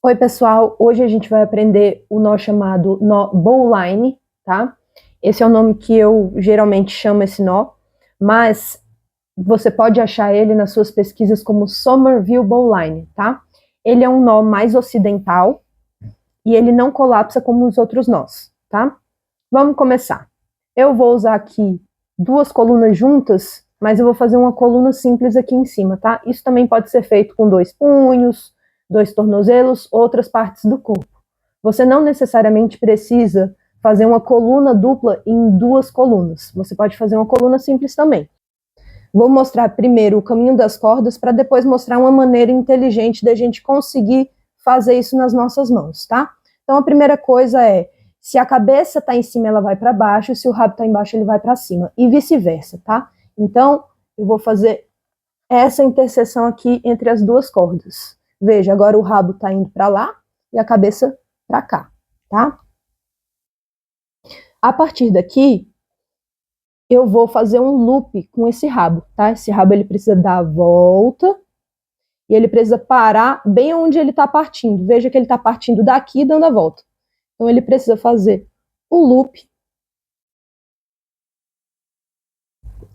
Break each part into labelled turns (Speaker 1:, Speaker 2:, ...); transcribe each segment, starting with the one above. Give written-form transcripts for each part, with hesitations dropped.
Speaker 1: Oi, pessoal! Hoje a gente vai aprender o nó chamado nó bowline, tá? Esse é o nome que eu geralmente chamo esse nó, mas você pode achar ele nas suas pesquisas como Somerville bowline, tá? Ele é um nó mais ocidental e ele não colapsa como os outros nós, tá? Vamos começar. Eu vou usar aqui duas colunas juntas, mas eu vou fazer uma coluna simples aqui em cima, tá? Isso também pode ser feito com 2 punhos, 2 tornozelos, outras partes do corpo. Você não necessariamente precisa fazer uma coluna dupla em 2 colunas. Você pode fazer uma coluna simples também. Vou mostrar primeiro o caminho das cordas para depois mostrar uma maneira inteligente da gente conseguir fazer isso nas nossas mãos, tá? Então a primeira coisa é, se a cabeça está em cima, ela vai para baixo, se o rabo está embaixo, ele vai para cima, e vice-versa, tá? Então, eu vou fazer essa interseção aqui entre as duas cordas. Veja, agora o rabo está indo para lá e a cabeça para cá, tá? A partir daqui, eu vou fazer um loop com esse rabo, tá? Esse rabo ele precisa dar a volta e ele precisa parar bem onde ele está partindo. Veja que ele está partindo daqui e dando a volta. Então ele precisa fazer o loop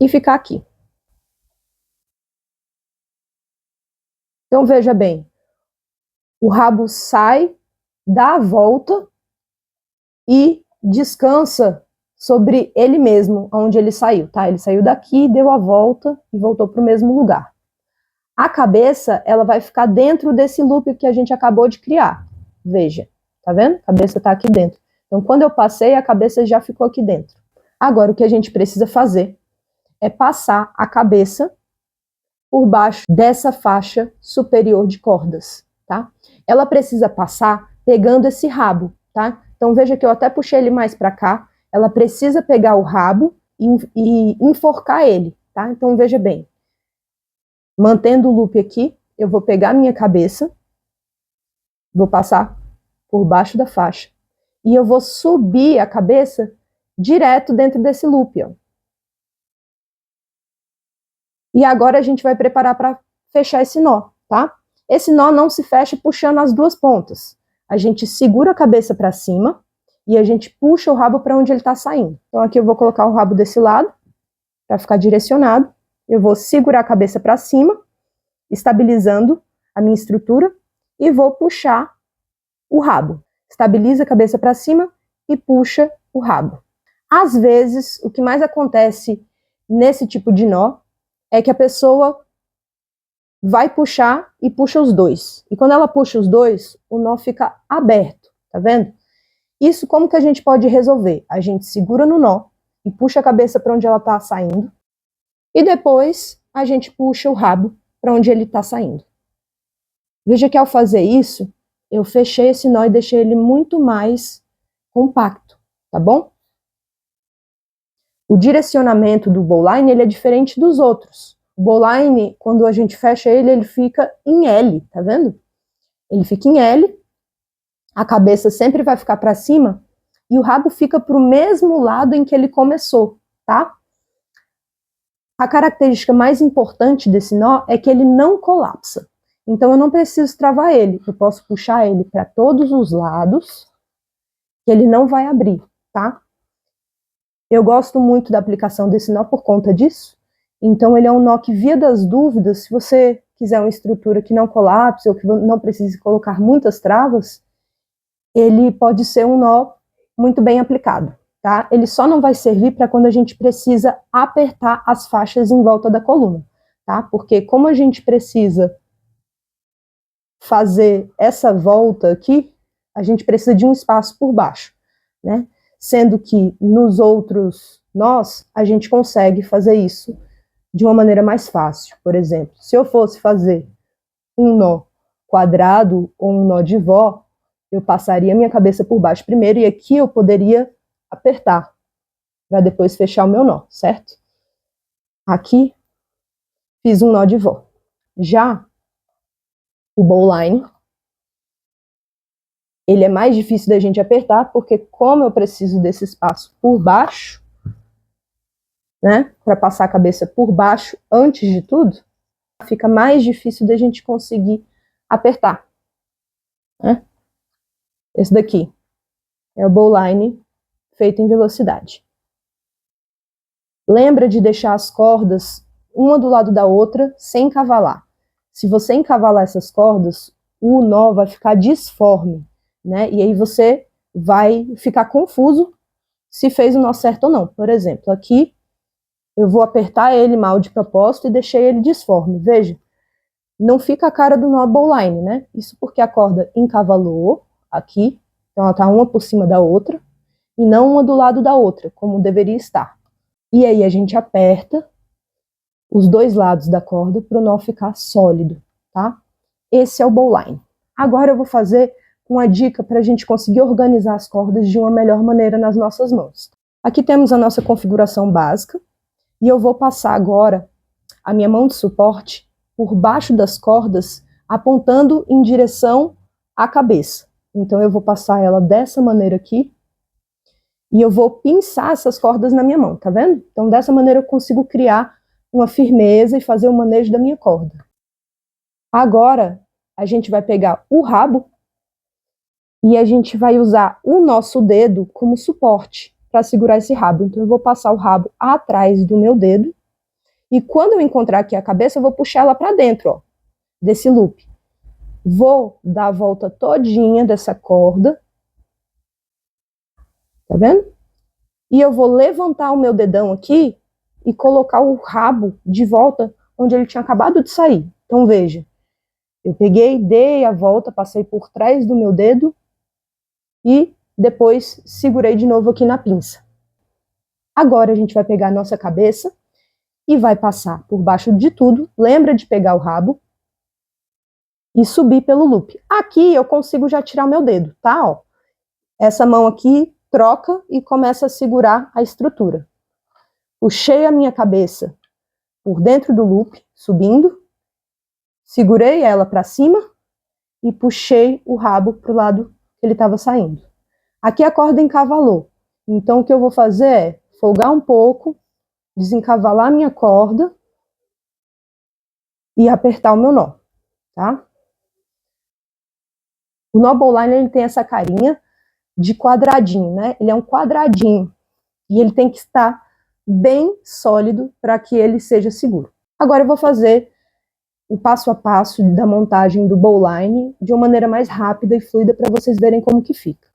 Speaker 1: e ficar aqui. Então veja bem, o rabo sai, dá a volta e descansa sobre ele mesmo, onde ele saiu, tá? Ele saiu daqui, deu a volta e voltou para o mesmo lugar. A cabeça, ela vai ficar dentro desse loop que a gente acabou de criar. Veja, tá vendo? A cabeça está aqui dentro. Então, quando eu passei, a cabeça já ficou aqui dentro. Agora, o que a gente precisa fazer é passar a cabeça por baixo dessa faixa superior de cordas, tá? Ela precisa passar pegando esse rabo, tá? Então, veja que eu até puxei ele mais para cá. Ela precisa pegar o rabo e enforcar ele, tá? Então, veja bem. Mantendo o loop aqui, eu vou pegar minha cabeça, vou passar por baixo da faixa e eu vou subir a cabeça direto dentro desse loop, ó. E agora a gente vai preparar para fechar esse nó, tá? Esse nó não se fecha puxando as duas pontas. A gente segura a cabeça para cima e a gente puxa o rabo para onde ele está saindo. Então aqui eu vou colocar o rabo desse lado para ficar direcionado. Eu vou segurar a cabeça para cima, estabilizando a minha estrutura, e vou puxar o rabo. Estabiliza a cabeça para cima e puxa o rabo. Às vezes, o que mais acontece nesse tipo de nó é que a pessoa vai puxar e puxa os dois. E quando ela puxa os dois, o nó fica aberto, tá vendo? Isso como que a gente pode resolver? A gente segura no nó e puxa a cabeça para onde ela está saindo, e depois a gente puxa o rabo para onde ele está saindo. Veja que ao fazer isso, eu fechei esse nó e deixei ele muito mais compacto, tá bom? O direcionamento do bowline, ele é diferente dos outros. O bowline, quando a gente fecha ele, ele fica em L, tá vendo? Ele fica em L, a cabeça sempre vai ficar para cima e o rabo fica para o mesmo lado em que ele começou, tá? A característica mais importante desse nó é que ele não colapsa. Então eu não preciso travar ele, eu posso puxar ele para todos os lados, que ele não vai abrir, tá? Eu gosto muito da aplicação desse nó por conta disso. Então ele é um nó que, via das dúvidas, se você quiser uma estrutura que não colapse ou que não precise colocar muitas travas, ele pode ser um nó muito bem aplicado, tá? Ele só não vai servir para quando a gente precisa apertar as faixas em volta da coluna, tá? Porque como a gente precisa fazer essa volta aqui, a gente precisa de um espaço por baixo, né? Sendo que nos outros nós, a gente consegue fazer isso de uma maneira mais fácil. Por exemplo, se eu fosse fazer um nó quadrado ou um nó de vó, eu passaria minha cabeça por baixo primeiro e aqui eu poderia apertar para depois fechar o meu nó, certo? Aqui fiz um nó de vó. Já o bowline, ele é mais difícil da gente apertar, porque como eu preciso desse espaço por baixo, né, para passar a cabeça por baixo antes de tudo, fica mais difícil da gente conseguir apertar. né? Esse daqui é o bowline feito em velocidade. Lembra de deixar as cordas uma do lado da outra sem encavalar. Se você encavalar essas cordas, o nó vai ficar disforme, né? E aí você vai ficar confuso se fez o nó certo ou não. Por exemplo, aqui eu vou apertar ele mal de propósito e deixei ele disforme. Veja, não fica a cara do nó bowline, né? Isso porque a corda encavalou aqui, então ela está uma por cima da outra, e não uma do lado da outra, como deveria estar. E aí a gente aperta os dois lados da corda para o nó ficar sólido, tá? Esse é o bowline. Agora eu vou fazer uma dica para a gente conseguir organizar as cordas de uma melhor maneira nas nossas mãos. Aqui temos a nossa configuração básica, e eu vou passar agora a minha mão de suporte por baixo das cordas, apontando em direção à cabeça. Então eu vou passar ela dessa maneira aqui, e eu vou pinçar essas cordas na minha mão, tá vendo? Então dessa maneira eu consigo criar uma firmeza e fazer o manejo da minha corda. Agora a gente vai pegar o rabo e a gente vai usar o nosso dedo como suporte para segurar esse rabo. Então eu vou passar o rabo atrás do meu dedo, e quando eu encontrar aqui a cabeça, eu vou puxar ela para dentro, ó, desse loop. Vou dar a volta todinha dessa corda, tá vendo? E eu vou levantar o meu dedão aqui e colocar o rabo de volta onde ele tinha acabado de sair. Então veja, eu peguei, dei a volta, passei por trás do meu dedo e depois segurei de novo aqui na pinça. Agora a gente vai pegar a nossa cabeça e vai passar por baixo de tudo. Lembra de pegar o rabo e subir pelo loop. Aqui eu consigo já tirar o meu dedo, tá? Ó, essa mão aqui troca e começa a segurar a estrutura. Puxei a minha cabeça por dentro do loop, subindo, segurei ela para cima e puxei o rabo para o lado que ele estava saindo. Aqui a corda encavalou, então o que eu vou fazer é folgar um pouco, desencavalar a minha corda e apertar o meu nó, tá? O nó bowline ele tem essa carinha de quadradinho, né? Ele é um quadradinho e ele tem que estar bem sólido para que ele seja seguro. Agora eu vou fazer o passo a passo da montagem do bowline de uma maneira mais rápida e fluida para vocês verem como que fica.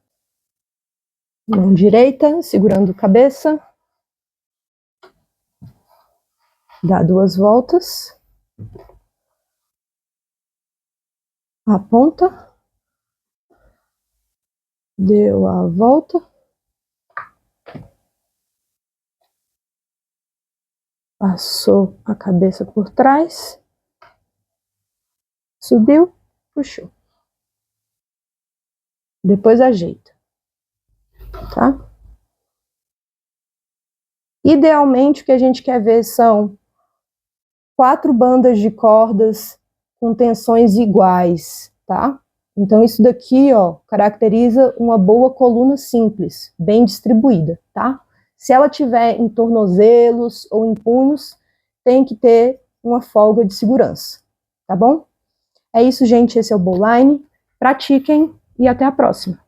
Speaker 1: Mão direita, segurando a cabeça. Dá 2 voltas. Aponta. Deu a volta. Passou a cabeça por trás. Subiu, puxou. Depois ajeita, tá? Idealmente o que a gente quer ver são 4 bandas de cordas com tensões iguais, tá? Então isso daqui, ó, caracteriza uma boa coluna simples, bem distribuída, tá? Se ela tiver em tornozelos ou em punhos, tem que ter uma folga de segurança, tá bom? É isso, gente, esse é o bowline. Pratiquem e até a próxima.